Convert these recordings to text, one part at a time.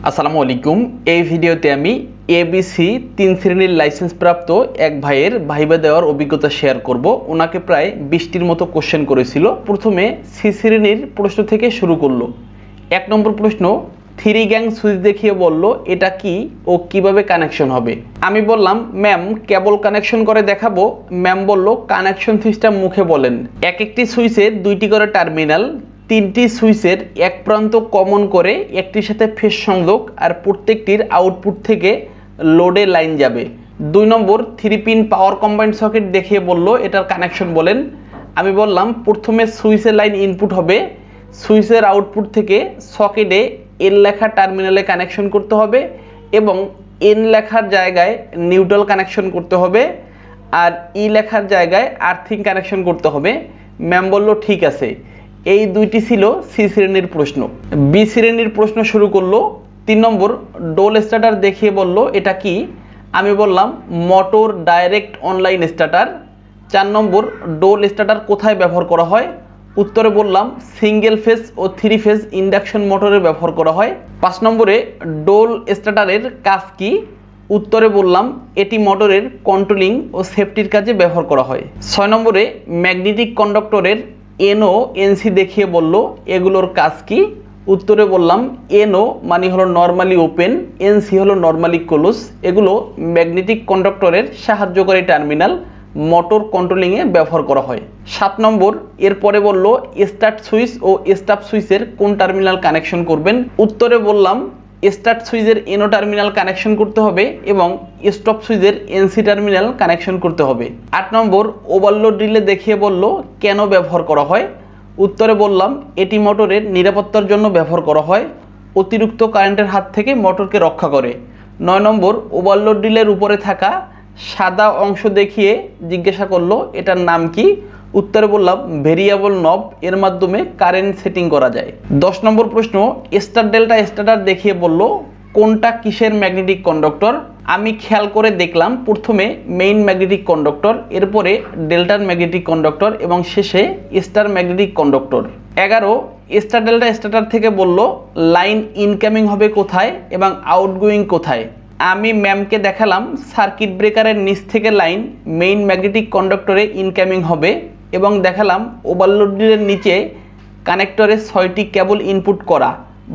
আসসালামু আলাইকুম। এই ভিডিওতে আমি এবিসি 3 শ্রেণীর লাইসেন্স প্রাপ্ত এক ভাইয়ের ভাইবা দেওয়ার অভিজ্ঞতা শেয়ার করব। ওনাকে প্রায় 20টির মতো কোশ্চেন করেছিল। প্রথমে সি শ্রেণীর প্রশ্ন থেকে শুরু করলো। 1 নম্বর প্রশ্ন, 3 গ্যাং সুইচ দেখিয়ে বলল এটা কি ও কিভাবে কানেকশন হবে। আমি বললাম ম্যাম কেবল কানেকশন করে দেখাবো। ম্যাম বলল কানেকশন সিস্টেম মুখে বলেন। একটি সুইচের 2টি করে টার্মিনাল, 3টি সুইচের এক প্রান্ত কমন করে একটির সাথে ফেজ সংযোগ, আর প্রত্যেকটির আউটপুট থেকে লোডে লাইন যাবে। 2 নম্বর 3 পিন পাওয়ার কম্বাইন্ড সকেট দেখিয়ে বলল এটার কানেকশন বলেন। আমি বললাম প্রথমে সুইচের লাইন ইনপুট হবে, সুইচের আউটপুট থেকে সকেটে এন লেখা টার্মিনালে কানেকশন করতে হবে এবং এন লেখার জায়গায় নিউট্রাল কানেকশন করতে হবে, আর ই লেখার জায়গায় আর্থিং কানেকশন করতে হবে। ম্যাম বলল ঠিক আছে। এই 2টি ছিল সি শ্রেণীর প্রশ্ন। বি শ্রেণীর প্রশ্ন শুরু করলো। 3 নম্বর ডোল স্টার্টার দেখিয়ে বলল এটা কি। আমি বললাম মোটর ডাইরেক্ট অনলাইন স্টার্টার। 4 নম্বর ডোল স্টার্টার কোথায় ব্যবহার করা হয়। উত্তরে বললাম সিঙ্গেল ফেজ ও 3 ফেজ ইন্ডাকশন মোটরে ব্যবহার করা হয়। 5 নম্বরে ডোল স্টার্টারের কাজ কি। উত্তরে বললাম এটি মোটরের কন্ট্রোলিং ও সেফটির কাজে ব্যবহার করা হয়। 6 নম্বরে ম্যাগনেটিক কন্ডাক্টরের এনও এনসি দেখিয়ে বলল এগুলোর কাজ কি। উত্তরে বললাম এনও মানে হলো নর্মালি ওপেন, এনসি হলো নর্মালি ক্লোজ। এগুলো ম্যাগনেটিক কন্ডাক্টরের সাহায্যকারী টার্মিনাল, মোটর কন্ট্রোলিংয়ে ব্যবহার করা হয়। 7 নম্বর এরপরে বলল স্টার্ট সুইচ ও স্টপ সুইচের কোন টার্মিনাল কানেকশন করবেন। উত্তরে বললাম স্টার্ট সুইচের এনও টার্মিনাল কানেকশন করতে হবে এবং স্টপ সুইচের এনসি টার্মিনাল কানেকশন করতে হবে। 8 নম্বর ওভারলোড রিলে দেখিয়ে বলল কেন ব্যবহার করা হয়। উত্তরে বললাম এটি মোটরের নিরাপত্তার জন্য ব্যবহার করা হয়, অতিরিক্ত কারেন্টের হাত থেকে মোটরকে রক্ষা করে। 9 নম্বর ওভারলোড রিলের উপরে থাকা সাদা অংশ দেখিয়ে জিজ্ঞাসা করলো এটার নাম কি। উত্তরে বললাম ভেরিয়েবল নব, এর মাধ্যমে কারেন্ট সেটিং করা যায়। 10 নম্বর প্রশ্ন স্টার ডেল্টা স্টার্টার দেখিয়ে বলল কোনটা কিসের ম্যাগনেটিক কন্ডাক্টর। আমি খেয়াল করে দেখলাম প্রথমে মেইন ম্যাগনেটিক কন্ডাক্টর, এরপরে ডেল্টার ম্যাগনেটিক কন্ডাক্টর এবং শেষে star magnetic conductor. 11 star delta starter থেকে বলল লাইন ইনকামিং হবে কোথায় এবং আউটগোয়িং কোথায়। আমি ম্যামকে দেখালাম সার্কিট ব্রেকারের নিচ থেকে লাইন মেইন ম্যাগনেটিক কন্ডাক্টরে ইনকামিং হবে এবং দেখালাম ওভারলোড রিলের নিচে কানেক্টরে 6টি কেবল ইনপুট করা।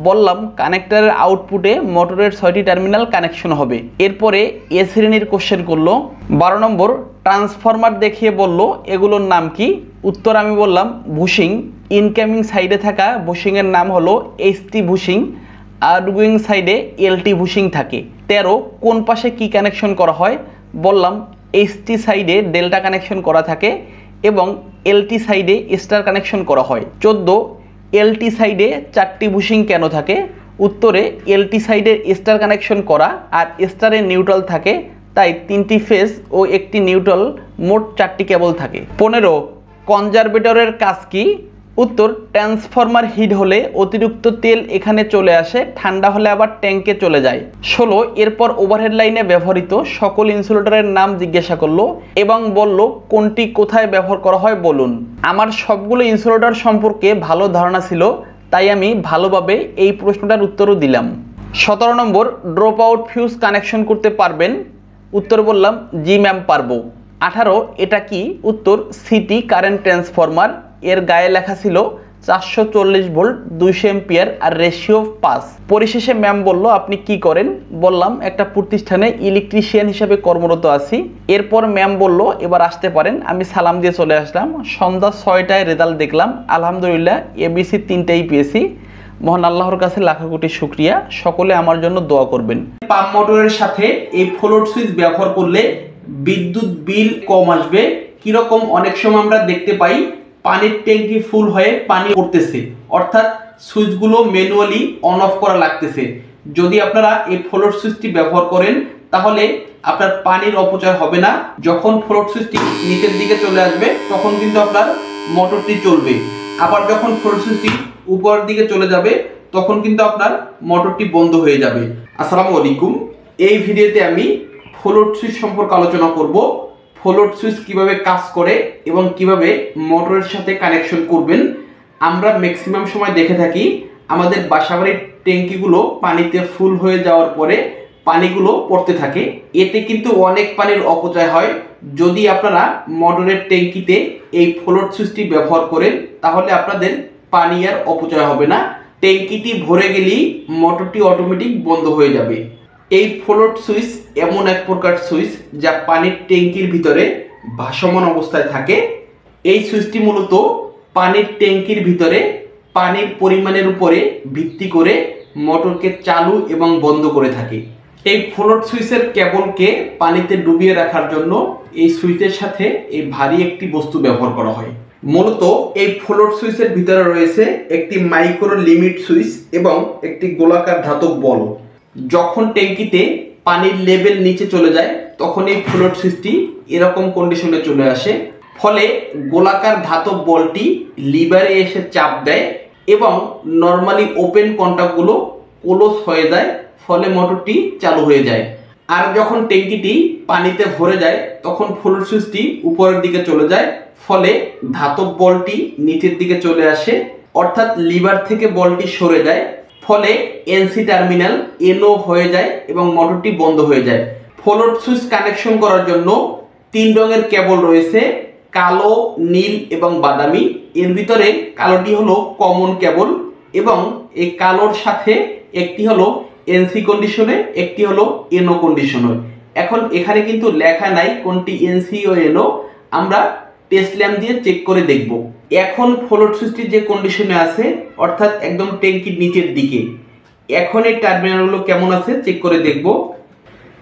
বললাম কানেক্টরের আউটপুটে মোটরের 6টি টার্মিনাল কানেকশন হবে। এরপরে এ শ্রেণীর কোশ্চেন করলো। 12 নম্বর ট্রান্সফরমার দেখিয়ে বলল এগুলোর নাম কি। উত্তর আমি বললাম বুশিং। ইনকামিং সাইডে থাকা বুশিংয়ের নাম হলো এইচটি বুশিং, আউটগোয়িং সাইডে এলটি বুশিং থাকে। 13 কোন পাশে কি কানেকশন করা হয়। বললাম এইচটি সাইডে ডেল্টা কানেকশন করা থাকে এবং এলটি সাইডে স্টার কানেকশন করা হয়। 14 এলটি সাইডে 4টি বুশিং কেন থাকে। উত্তরে এলটি সাইডে স্টার কানেকশন করা আর স্টারে নিউট্রাল থাকে, তাই 3টি ফেজ ও একটি নিউট্রাল, মোট 4টি কেবল থাকে। 15 কনজারভেটরের কাজ কি। উত্তর ট্রান্সফরমার হিট হলে অতিরিক্ত তেল এখানে চলে আসে, ঠান্ডা হলে আবার ট্যাঙ্কে চলে যায়। 16 এরপর ওভারহেড লাইনে ব্যবহৃত সকল ইনসুলেটরের নাম জিজ্ঞাসা করলো এবং বলল কোনটি কোথায় ব্যবহার করা হয় বলুন। আমার সবগুলো ইনসুলেটর সম্পর্কে ভালো ধারণা ছিল, তাই আমি ভালোভাবে এই প্রশ্নটার উত্তরও দিলাম। 17 নম্বর ড্রপ আউট ফিউজ কানেকশন করতে পারবেন। উত্তর বললাম জি ম্যাম পারবো। 18 এটা কি। উত্তর সিটি কারেন্ট ট্রান্সফরমার, এর গায়ে লেখা ছিল 440 ভোল্ট 200 এম্পিয়ার আর রেশিও 5। পরিশেষে ম্যাম বলল আপনি কি করেন। বললাম একটা প্রতিষ্ঠানে ইলেকট্রিশিয়ান হিসেবে কর্মরত আছি। এরপর ম্যাম বলল এবার আসতে পারেন। আমি সালাম দিয়ে চলে আসলাম। সন্ধ্যা 6টায় রেজাল্ট দেখলাম, আলহামদুলিল্লাহ এবিসি 3টাই পেয়েছি। মহান আল্লাহর কাছে লাখো কোটি শুকরিয়া। সকলে আমার জন্য দোয়া করবেন। পাম্প মোটরের সাথে এই ফ্লোট সুইচ ব্যবহার করলে বিদ্যুৎ বিল কম আসবে। কিরকম, অনেক সময় আমরা দেখতে পাই পানির ট্যাঙ্কি ফুল হয়ে পানি পড়তেছে, অর্থাৎ সুইচগুলো ম্যানুয়ালি অন অফ করা লাগতেছে। যদি আপনারা এই ফ্লোট সুইচটি ব্যবহার করেন তাহলে আপনার পানির অপচয় হবে না। যখন ফ্লোট সুইচটি নিচের দিকে চলে আসবে তখন কিন্তু আপনার মোটরটি চলবে, আবার যখন ফ্লোট সুইচটি উপরের দিকে চলে যাবে তখন কিন্তু আপনার মোটরটি বন্ধ হয়ে যাবে। আসসালামু আলাইকুম। এই ভিডিওতে আমি ফ্লোট সুইচ সম্পর্কে আলোচনা করব। ফ্লোট সুইচ কিভাবে কাজ করে এবং কিভাবে মোটরের সাথে কানেকশন করবেন। আমরা ম্যাক্সিমাম সময় দেখে থাকি আমাদের বাসাবাড়ির ট্যাঙ্কিগুলো পানিতে ফুল হয়ে যাওয়ার পরে পানিগুলো পড়তে থাকে, এতে কিন্তু অনেক পানির অপচয় হয়। যদি আপনারা মোটরের ট্যাঙ্কিতে এই ফ্লোট সুইচটি ব্যবহার করেন তাহলে আপনাদের পানি আর অপচয় হবে না। ট্যাঙ্কিটি ভরে গেলেই মোটরটি অটোমেটিক বন্ধ হয়ে যাবে। এই ফ্লোট সুইচ এমন এক প্রকার সুইচ যা পানির ট্যাঙ্কির ভিতরে ভাসমান অবস্থায় থাকে। এই সুইচটি মূলত পানির ট্যাঙ্কির ভিতরে পানির পরিমাণের উপরে ভিত্তি করে মোটরকে চালু এবং বন্ধ করে থাকে। এই ফ্লোট সুইচের কেবলকে পানিতে ডুবিয়ে রাখার জন্য এই সুইচের সাথে এই ভারী একটি বস্তু ব্যবহার করা হয়। মূলত এই ফ্লোট সুইচের ভিতরে রয়েছে একটি মাইক্রো লিমিট সুইচ এবং একটি গোলাকার ধাতব বল। যখন ট্যাঙ্কিতে পানির লেভেল নিচে চলে যায় তখন এই ফ্লোট সুইচটি এরকম কন্ডিশনে চলে আসে, ফলে গোলাকার ধাতব বলটি লিভারে এসে চাপ দেয় এবং নর্মালি ওপেন কন্টাক্টগুলো ক্লোজ হয়ে যায়, ফলে মোটরটি চালু হয়ে যায়। আর যখন ট্যাঙ্কিটি পানিতে ভরে যায় তখন ফ্লোট সুইচটি উপরের দিকে চলে যায়, ফলে ধাতব বলটি নিচের দিকে চলে আসে, অর্থাৎ লিভার থেকে বলটি সরে যায়, ফলে এনসি টার্মিনাল এনও হয়ে যায় এবং মোটরটি বন্ধ হয়ে যায়। ফ্লোট সুইচ কানেকশন করার জন্য 3 রঙের কেবল রয়েছে, কালো, নীল এবং বাদামি। এর ভিতরে কালোটি হলো কমন কেবল এবং এই কালোর সাথে একটি হলো এনসি কন্ডিশনে, একটি হলো এনও কন্ডিশনে। এখন এখানে কিন্তু লেখা নাই কোনটি এনসি ও এনও, আমরা টেস্ট ল্যাম্প দিয়ে চেক করে দেখব। এখন ফ্লোট সুইচটি যে কন্ডিশনে আছে অর্থাৎ একদম ট্যাঙ্কির নিচের দিকে, এখন এই টার্মিনালগুলো কেমন আছে চেক করে দেখব।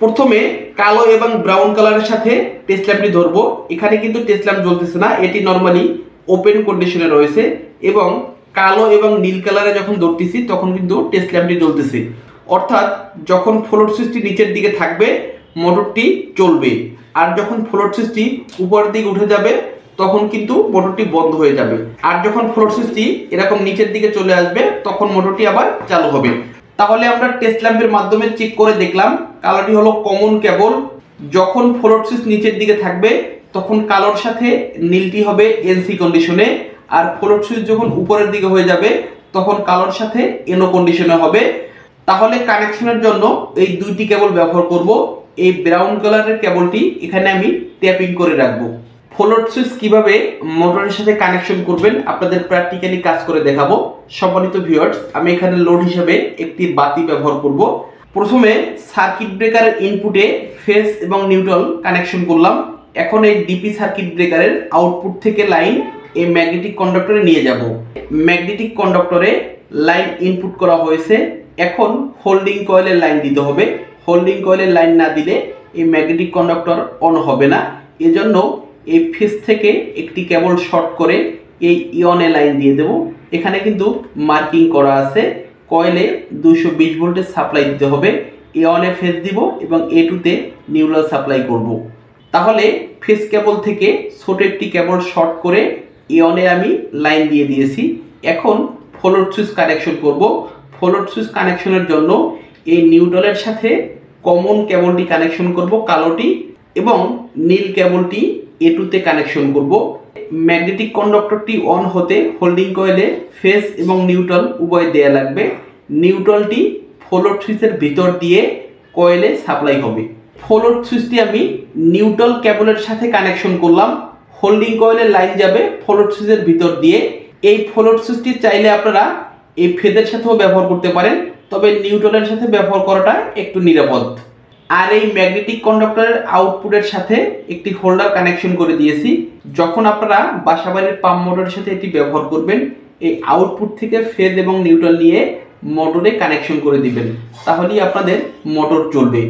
প্রথমে কালো এবং ব্রাউন কালারের সাথে টেস্ট ল্যাম্পটি ধরবো। এখানে কিন্তু টেস্ট ল্যাম্প জ্বলতেছে না, এটি নর্মালি ওপেন কন্ডিশনে রয়েছে এবং কালো এবং নীল কালারে যখন ধরতেছি তখন কিন্তু টেস্ট ল্যাম্পটি জ্বলতেছে, অর্থাৎ যখন ফ্লোট সুইচটি নিচের দিকে থাকবে মোটরটি চলবে, আর যখন ফ্লোট সুইচটি উপরের দিকে উঠে যাবে তখন কিন্তু মোটরটি বন্ধ হয়ে যাবে। আর যখন ফ্লোট সুইচটি এরকম নিচের দিকে চলে আসবে তখন মোটরটি আবার চালু হবে। তাহলে আমরা টেস্ট ল্যাম্পের মাধ্যমে চেক করে দেখলাম। কালোটি হলো কমন কেবল, যখন ফ্লোট সুইচ নিচের দিকে থাকবে তখন কালোর সাথে নীলটি হবে এনসি কন্ডিশনে, আর ফ্লোট সুইচ যখন উপরের দিকে হয়ে যাবে তখন কালোর সাথে এনও কন্ডিশনে হবে। তাহলে কানেকশনের জন্য এই দুইটি কেবল ব্যবহার করব। এই ব্রাউন কালারের কেবলটি এখানে আমি ট্যাপিং করে রাখবো। ফ্লোট সুইচ কিভাবে মোটরের সাথে কানেকশন করবেন আপনাদের প্র্যাকটিক্যালি কাজ করে দেখাবো। সম্মানিত ভিউয়ার্স, আমি এখানে লোড হিসেবে একটি বাতি ব্যবহার করব। প্রথমে সার্কিট ব্রেকারের ইনপুটে ফেজ এবং নিউট্রাল কানেকশন করলাম। এখন এই ডিপি সার্কিট ব্রেকারের আউটপুট থেকে লাইন এই ম্যাগনেটিক কন্ডাক্টরে নিয়ে যাব। ম্যাগনেটিক কন্ডাক্টরে লাইন ইনপুট করা হয়েছে, এখন হোল্ডিং কয়েলের লাইন দিতে হবে। হোল্ডিং কয়েলের লাইন না দিলে এই ম্যাগনেটিক কন্ডাক্টর অন হবে না, এজন্য এই ফেজ থেকে একটি কেবল শর্ট করে এই ইয়নে লাইন দিয়ে দেব। এখানে কিন্তু মার্কিং করা আছে, কয়েলে 220 ভোল্টের সাপ্লাই দিতে হবে। ইয়নে ফেজ দিব এবং A2 নিউট্রাল সাপ্লাই করব। তাহলে ফেজ কেবল থেকে ছোট একটি কেবল শর্ট করে ইয়নে আমি লাইন দিয়ে দিয়েছি। এখন ফ্লোট সুইচ কানেকশন করব। ফ্লোট সুইচ কানেকশনের জন্য এই নিউট্রালের সাথে কমন কেবলটি কানেকশন করব, কালোটি, এবং নীল কেবলটি A2 কানেকশন করব। ম্যাগনেটিক কন্ডাক্টরটি অন হতে হোল্ডিং কয়েলে ফেজ এবং নিউট্রাল উভয় দেয়া লাগবে। নিউট্রালটি ফ্লোট সুইচের ভিতর দিয়ে কয়েলে সাপ্লাই হবে। ফ্লোট সুইচটি আমি নিউট্রাল কেবলের সাথে কানেকশন করলাম। হোল্ডিং কয়েলের লাইন যাবে ফ্লোট সুইচের ভিতর দিয়ে। এই ফ্লোট সুইচটি চাইলে আপনারা এই ফেজের সাথেও ব্যবহার করতে পারেন, তবে নিউট্রালের সাথে ব্যবহার করাটা একটু নিরাপদ। আর এই ম্যাগনেটিক কন্ডাক্টরের আউটপুটের সাথে একটি হোল্ডার কানেকশন করে দিয়েছি। যখন আপনারা বাসাবাড়ির পাম্প মোটরের সাথে এটি ব্যবহার করবেন, এই আউটপুট থেকে ফেজ এবং নিউট্রাল নিয়ে মোটরে কানেকশন করে দিবেন, তাহলেই আপনাদের মোটর চলবে।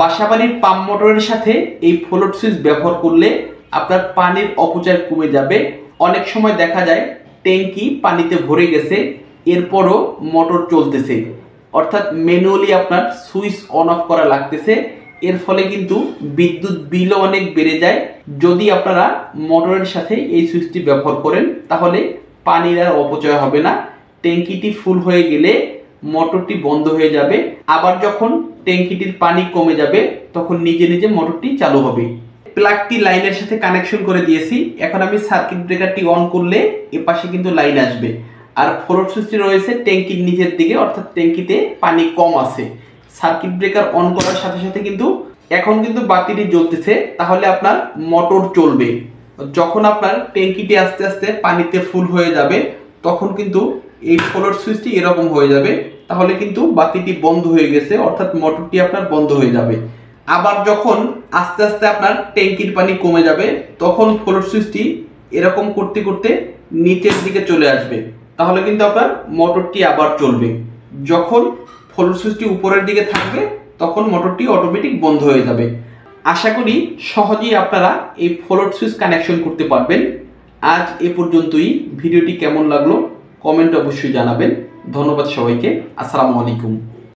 বাসাবাড়ির পাম্প মোটরের সাথে এই ফ্লোট সুইচ ব্যবহার করলে আপনার পানির অপচয় কমে যাবে। অনেক সময় দেখা যায় ট্যাঙ্কি পানিতে ভরে গেছে, এরপরও মোটর চলতেছে, অর্থাৎ ম্যানুয়ালি আপনার সুইচ অন অফ করা লাগতেছে। এর ফলে কিন্তু বিদ্যুৎ বিলও অনেক বেড়ে যায়। যদি আপনারা মোটরের সাথে এই সুইচটি ব্যবহার করেন তাহলে পানির আর অপচয় হবে না। ট্যাঙ্কিটি ফুল হয়ে গেলে মোটরটি বন্ধ হয়ে যাবে, আবার যখন ট্যাঙ্কিটির পানি কমে যাবে তখন নিজে নিজে মোটরটি চালু হবে। প্লাগটি লাইনের সাথে কানেকশন করে দিয়েছি। এখন আমি সার্কিট ব্রেকারটি অন করলে এপাশে কিন্তু লাইন আসবে। আর ফ্লোট সুইচটি রয়েছে ট্যাঙ্কির নিচের দিকে, অর্থাৎ ট্যাঙ্কিতে পানি কম আছে। সার্কিট ব্রেকার অন করার সাথে সাথে কিন্তু এখন কিন্তু বাতিটি জ্বলতেছে, তাহলে আপনার মোটর চলবে। যখন আপনার ট্যাঙ্কিটি আস্তে আস্তে পানিতে ফুল হয়ে যাবে তখন কিন্তু এই ফ্লোট সুইচটি এরকম হয়ে যাবে, তাহলে কিন্তু বাতিটি বন্ধ হয়ে গেছে, অর্থাৎ মোটরটি আপনার বন্ধ হয়ে যাবে। আবার যখন আস্তে আস্তে আপনার ট্যাঙ্কির পানি কমে যাবে তখন ফ্লোট সুইচটি এরকম করতে করতে নিচের দিকে চলে আসবে, তাহলে কিন্তু আপনার মোটরটি আবার চলবে। যখন ফ্লোট সুইচটি উপরের দিকে থাকবে তখন মোটরটি অটোমেটিক বন্ধ হয়ে যাবে। আশা করি সহজেই আপনারা এই ফ্লোট সুইচ কানেকশন করতে পারবেন। আজ এ পর্যন্তই। ভিডিওটি কেমন লাগলো কমেন্ট অবশ্যই জানাবেন। ধন্যবাদ সবাইকে। আসসালামু আলাইকুম।